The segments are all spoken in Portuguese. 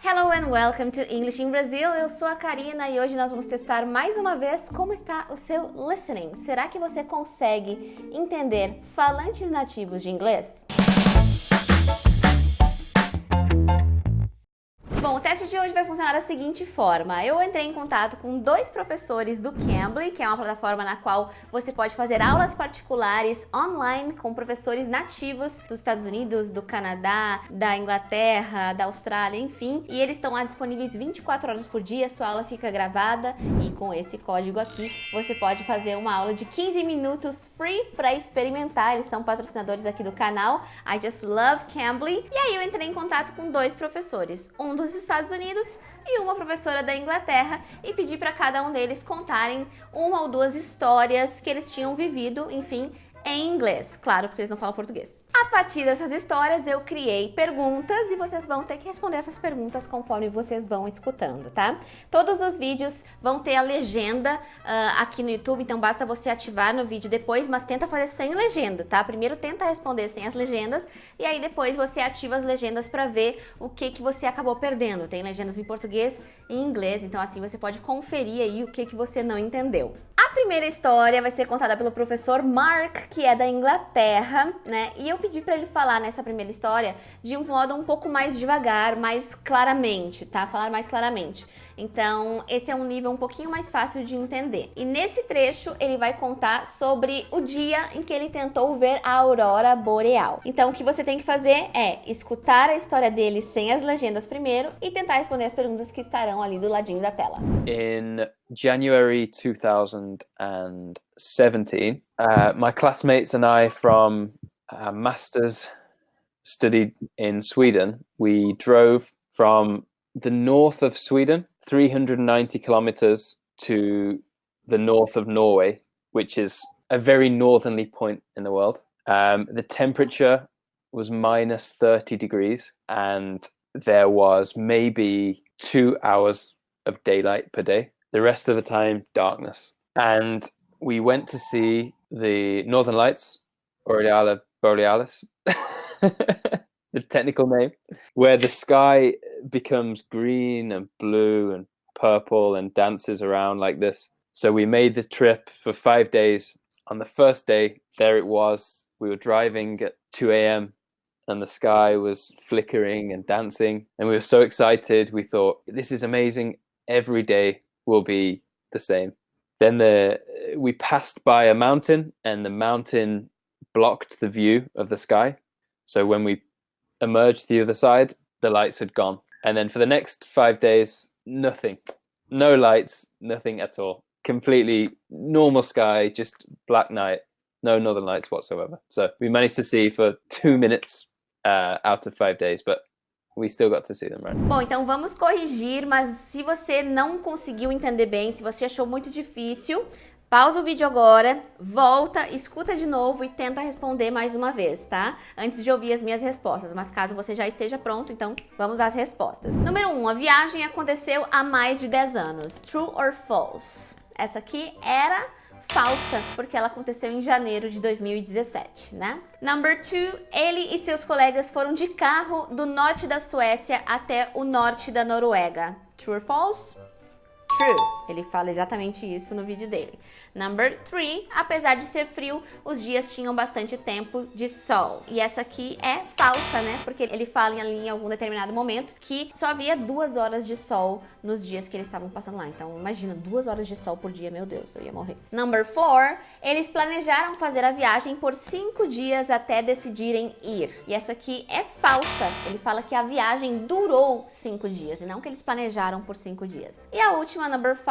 Hello and welcome to English in Brazil. Eu sou a Karina e hoje nós vamos testar mais uma vez como está o seu listening. Será que você consegue entender falantes nativos de inglês? Bom, o teste de hoje vai funcionar da seguinte forma. Eu entrei em contato com dois professores do Cambly, que é uma plataforma na qual você pode fazer aulas particulares online com professores nativos dos Estados Unidos, do Canadá, da Inglaterra, da Austrália, enfim. E eles estão lá disponíveis 24 horas por dia, sua aula fica gravada e com esse código aqui você pode fazer uma aula de 15 minutos free para experimentar. Eles são patrocinadores aqui do canal. I just love Cambly. E aí eu entrei em contato com dois professores, um dos Estados Unidos e uma professora da Inglaterra, e pedi para cada um deles contarem uma ou duas histórias que eles tinham vivido, enfim, em inglês, claro, porque eles não falam português. A partir dessas histórias eu criei perguntas e vocês vão ter que responder essas perguntas conforme vocês vão escutando, tá? Todos os vídeos vão ter a legenda aqui no YouTube, então basta você ativar no vídeo depois, mas tenta fazer sem legenda, tá? Primeiro tenta responder sem as legendas e aí depois você ativa as legendas para ver o que você acabou perdendo. Tem legendas em português e em inglês, então assim você pode conferir aí o que você não entendeu. A primeira história vai ser contada pelo professor Mark, que é da Inglaterra, né? E eu pedi para ele falar nessa primeira história de um modo um pouco mais devagar, mais claramente, tá? Falar mais claramente. Então, esse é um nível um pouquinho mais fácil de entender. E nesse trecho, ele vai contar sobre o dia em que ele tentou ver a aurora boreal. Então, o que você tem que fazer é escutar a história dele sem as legendas primeiro e tentar responder as perguntas que estarão ali do ladinho da tela. In January 2017, my classmates and I from Masters studied in Sweden. We drove from the north of Sweden, 390 kilometers to the north of Norway, which is a very northerly point in the world. The temperature was minus 30 degrees and there was maybe 2 hours of daylight per day. The rest of the time, darkness. And we went to see the Northern Lights, Borealis, the technical name, where the sky becomes green and blue and purple and dances around like this. So we made this trip for 5 days. On the first day, there it was. We were driving at 2 a.m. and the sky was flickering and dancing. And we were so excited. We thought, this is amazing. Every day will be the same. Then we passed by a mountain and the mountain blocked the view of the sky. So when we emerged the other side, the lights had gone. And then for the next 5 days, nothing. No lights, nothing at all. Completely normal sky, just black night, no northern lights whatsoever. So we managed to see for 2 minutes out of 5 days, but we still got to see them, right? Bom, então vamos corrigir, mas se você não conseguiu entender bem, se você achou muito difícil, pausa o vídeo agora, volta, escuta de novo e tenta responder mais uma vez, tá? Antes de ouvir as minhas respostas, mas caso você já esteja pronto, então vamos às respostas. Número 1, a viagem aconteceu há mais de 10 anos. True or false? Essa aqui era falsa, porque ela aconteceu em janeiro de 2017, né? Number 2, ele e seus colegas foram de carro do norte da Suécia até o norte da Noruega. True or false? True. Ele fala exatamente isso no vídeo dele. Number 3, apesar de ser frio, os dias tinham bastante tempo de sol. E essa aqui é falsa, né? Porque ele fala ali em algum determinado momento que só havia 2 horas de sol nos dias que eles estavam passando lá. Então, imagina, 2 horas de sol por dia, meu Deus, eu ia morrer. Number 4, eles planejaram fazer a viagem por 5 dias até decidirem ir. E essa aqui é falsa. Ele fala que a viagem durou 5 dias e não que eles planejaram por 5 dias. E a última, number 5,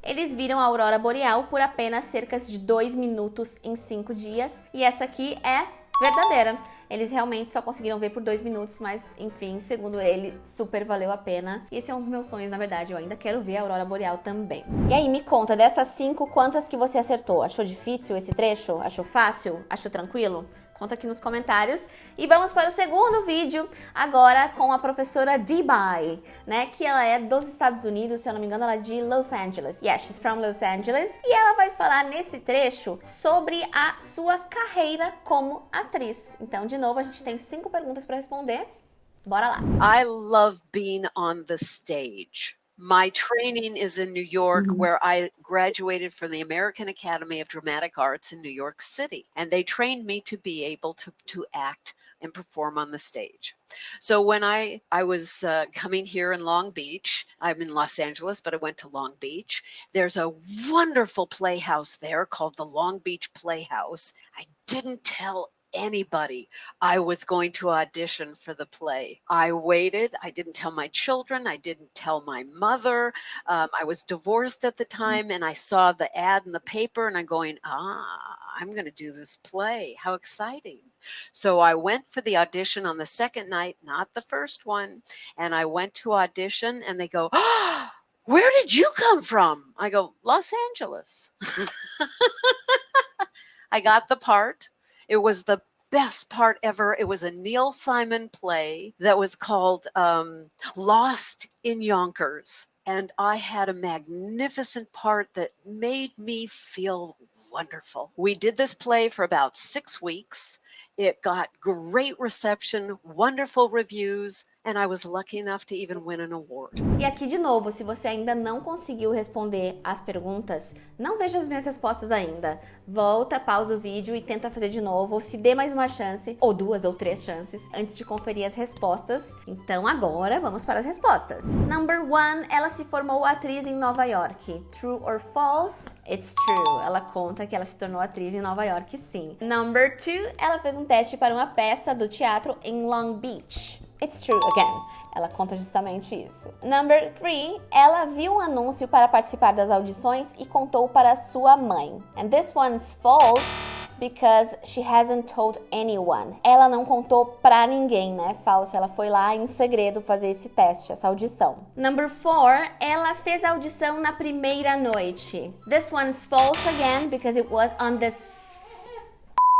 eles viram a aurora boreal por apenas cerca de 2 minutos em 5 dias. E essa aqui é verdadeira. Eles realmente só conseguiram ver por 2 minutos, mas enfim, segundo ele, super valeu a pena. E esse é um dos meus sonhos, na verdade, eu ainda quero ver a aurora boreal também. E aí, me conta, dessas 5, quantas que você acertou? Achou difícil esse trecho? Achou fácil? Achou tranquilo? Conta aqui nos comentários. E vamos para o segundo vídeo, agora com a professora Debai, né? Que ela é dos Estados Unidos, se eu não me engano, ela é de Los Angeles. Yeah, she's from Los Angeles. E ela vai falar nesse trecho sobre a sua carreira como atriz. Então, de novo, a gente tem 5 perguntas para responder. Bora lá. I love being on the stage. My training is in New York, where I graduated from the American Academy of Dramatic Arts in New York City. And they trained me to be able to act and perform on the stage. So when I was coming here in Long Beach, I'm in Los Angeles, but I went to Long Beach. There's a wonderful playhouse there called the Long Beach Playhouse. I didn't tell anybody I was going to audition for the play. I waited. I didn't tell my children. I didn't tell my mother. I was divorced at the time, and I saw the ad in the paper, and I'm going, I'm going to do this play. How exciting. So I went for the audition on the second night, not the first one. And I went to audition, and they go, where did you come from? I go, Los Angeles. I got the part. It was the best part ever. It was a Neil Simon play that was called Lost in Yonkers. And I had a magnificent part that made me feel wonderful. We did this play for about 6 weeks. It got great reception, wonderful reviews, and I was lucky enough to even win an award. E aqui de novo, se você ainda não conseguiu responder as perguntas, não veja as minhas respostas ainda. Volta, pausa o vídeo e tenta fazer de novo, se dê mais uma chance, ou 2 ou 3 chances, antes de conferir as respostas. Então agora vamos para as respostas. Number 1, ela se formou atriz em Nova York. True or false? It's true. Ela conta que ela se tornou atriz em Nova York, sim. Number 2, ela fez um teste para uma peça do teatro em Long Beach. It's true again. Ela conta justamente isso. Number 3, ela viu um anúncio para participar das audições e contou para sua mãe. And this one's false because she hasn't told anyone. Ela não contou pra ninguém, né? Falso. Ela foi lá em segredo fazer esse teste, essa audição. Number 4, ela fez a audição na primeira noite. This one's false again because it was on the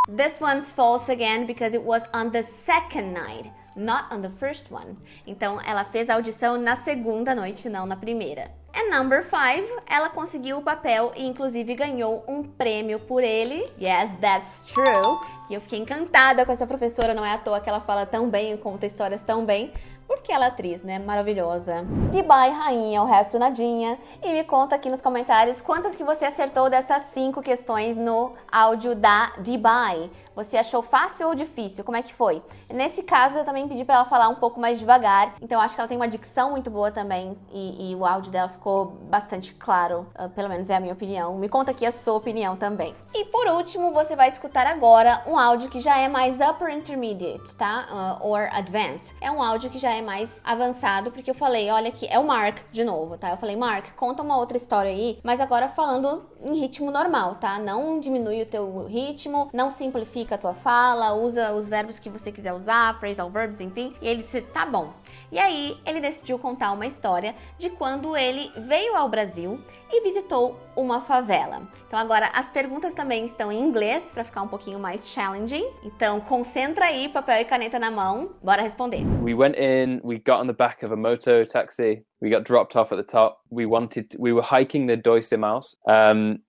This one's false again because it was on the second night, not on the first one. Então, ela fez a audição na segunda noite, não na primeira. And number 5, ela conseguiu o papel e inclusive ganhou um prêmio por ele. Yes, that's true. E eu fiquei encantada com essa professora, não é à toa que ela fala tão bem, conta histórias tão bem. Porque ela é atriz, né? Maravilhosa. Dubai, rainha, o resto nadinha. E me conta aqui nos comentários quantas que você acertou dessas 5 questões no áudio da Dubai. Você achou fácil ou difícil? Como é que foi? Nesse caso, eu também pedi pra ela falar um pouco mais devagar. Então, acho que ela tem uma dicção muito boa também. E o áudio dela ficou bastante claro. Pelo menos é a minha opinião. Me conta aqui a sua opinião também. E por último, você vai escutar agora um áudio que já é mais upper intermediate, tá? Or advanced. É um áudio que já é mais avançado, porque eu falei, olha aqui, é o Mark de novo, tá? Eu falei, Mark, conta uma outra história aí, mas agora falando em ritmo normal, tá? Não diminui o teu ritmo, não simplifica a tua fala, usa os verbos que você quiser usar, phrasal verbs, enfim. E ele disse, tá bom. E aí, ele decidiu contar uma história de quando ele veio ao Brasil e visitou uma favela. Então agora, as perguntas também estão em inglês, para ficar um pouquinho mais challenging. Então, concentra aí, papel e caneta na mão. Bora responder. We went in, we got on the back of a moto taxi, we got dropped off at the top. We were hiking the Dois Irmãos.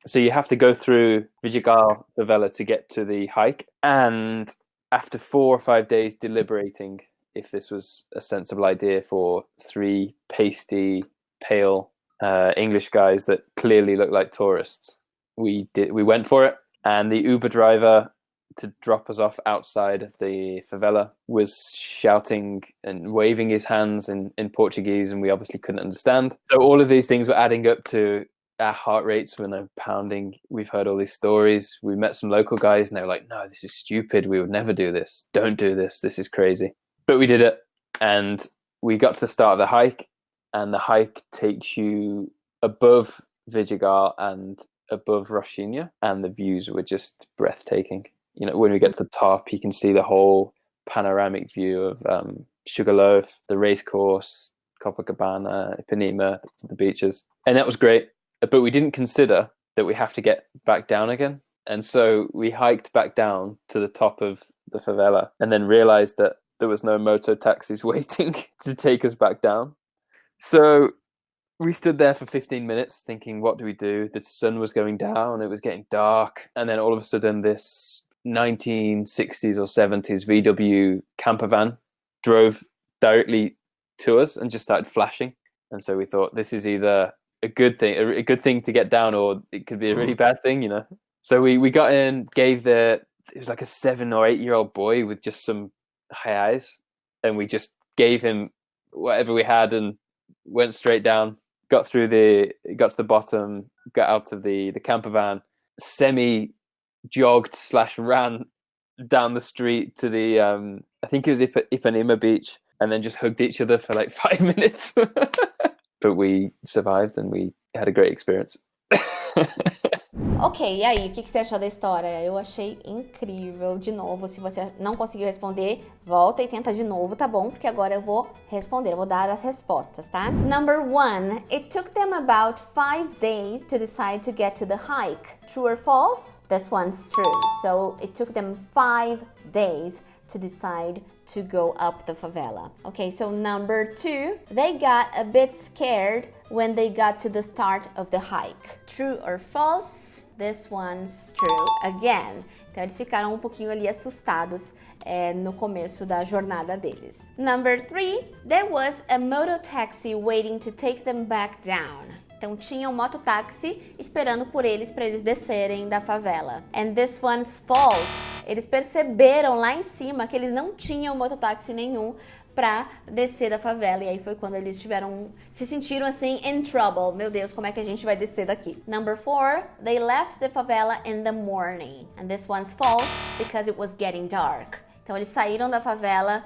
So you have to go through Vidigal favela to get to the hike. And after 4 or 5 days deliberating if this was a sensible idea for 3 pasty, pale English guys that clearly look like tourists, we went for it. And the Uber driver to drop us off outside of the favela was shouting and waving his hands in Portuguese, and we obviously couldn't understand. So all of these things were adding up to our heart rates were now pounding. We've heard all these stories. We met some local guys and they were like, no, this is stupid. We would never do this. Don't do this. This is crazy. But we did it, and we got to the start of the hike, and the hike takes you above Vidigal and above Rocinha, and the views were just breathtaking. You know, when we get to the top, you can see the whole panoramic view of Sugarloaf, the racecourse, Copacabana, Ipanema, the beaches. And that was great. But we didn't consider that we have to get back down again. And so we hiked back down to the top of the favela and then realized that there was no moto taxis waiting to take us back down. So we stood there for 15 minutes thinking, what do we do? The sun was going down, it was getting dark. And then all of a sudden this 1960s or 70s VW camper van drove directly to us and just started flashing. And so we thought this is either a good thing to get down, or it could be a really bad thing, you know. So we got in, it was like a 7 or 8 year old boy with just some high eyes, and we just gave him whatever we had and went straight down, got to the bottom, got out of the camper van, semi-jogged / ran down the street to the, I think it was Ipanema Beach, and then just hugged each other for like 5 minutes. But we survived and we had a great experience. Ok, e aí, o que você achou da história? Eu achei incrível. De novo, se você não conseguiu responder, volta e tenta de novo, tá bom? Porque agora eu vou responder, eu vou dar as respostas, tá? Number 1, it took them about 5 days to decide to get to the hike. True or false? This one's true. So it took them 5 days to decide to go up the favela. Okay, so number 2, they got a bit scared when they got to the start of the hike. True or false? This one's true again. Então eles ficaram um pouquinho ali assustados no começo da jornada deles. Number 3, there was a mototaxi waiting to take them back down. Então tinha um mototáxi esperando por eles para eles descerem da favela. And this one's false. Eles perceberam lá em cima que eles não tinham mototáxi nenhum para descer da favela, e aí foi quando eles se sentiram assim in trouble. Meu Deus, como é que a gente vai descer daqui? Number 4, they left the favela in the morning. And this one's false because it was getting dark. Então eles saíram da favela,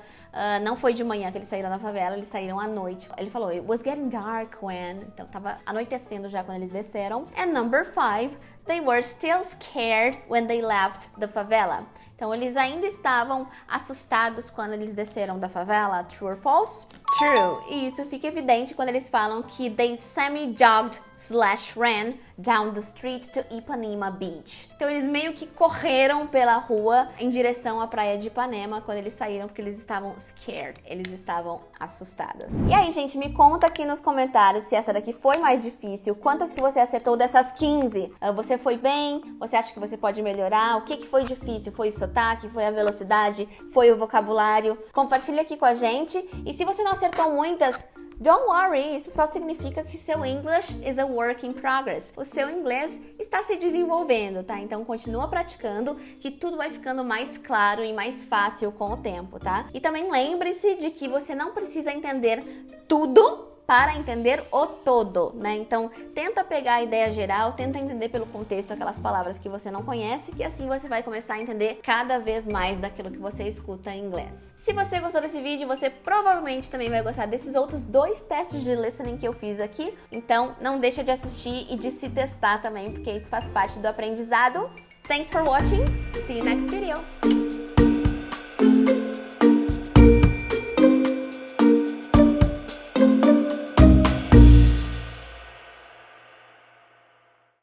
não foi de manhã que eles saíram da favela, eles saíram à noite. Ele falou, it was getting dark when... Então tava anoitecendo já quando eles desceram. And number 5, they were still scared when they left the favela. Então eles ainda estavam assustados quando eles desceram da favela. True or false? True. E isso fica evidente quando eles falam que they semi-jogged / ran down the street to Ipanema Beach. Então eles meio que correram pela rua em direção à praia de Ipanema quando eles saíram, porque eles estavam scared, eles estavam assustados. E aí, gente, me conta aqui nos comentários se essa daqui foi mais difícil, quantas que você acertou dessas 15? Você foi bem? Você acha que você pode melhorar? O que foi difícil? Foi o sotaque? Foi a velocidade? Foi o vocabulário? Compartilha aqui com a gente. E se você não acertou muitas, don't worry, isso só significa que seu English is a work in progress. O seu inglês está se desenvolvendo, tá? Então continua praticando, que tudo vai ficando mais claro e mais fácil com o tempo, tá? E também lembre-se de que você não precisa entender tudo para entender o todo, né? Então, tenta pegar a ideia geral, tenta entender pelo contexto aquelas palavras que você não conhece, que assim você vai começar a entender cada vez mais daquilo que você escuta em inglês. Se você gostou desse vídeo, você provavelmente também vai gostar desses outros 2 testes de listening que eu fiz aqui. Então, não deixa de assistir e de se testar também, porque isso faz parte do aprendizado. Thanks for watching. See you next video.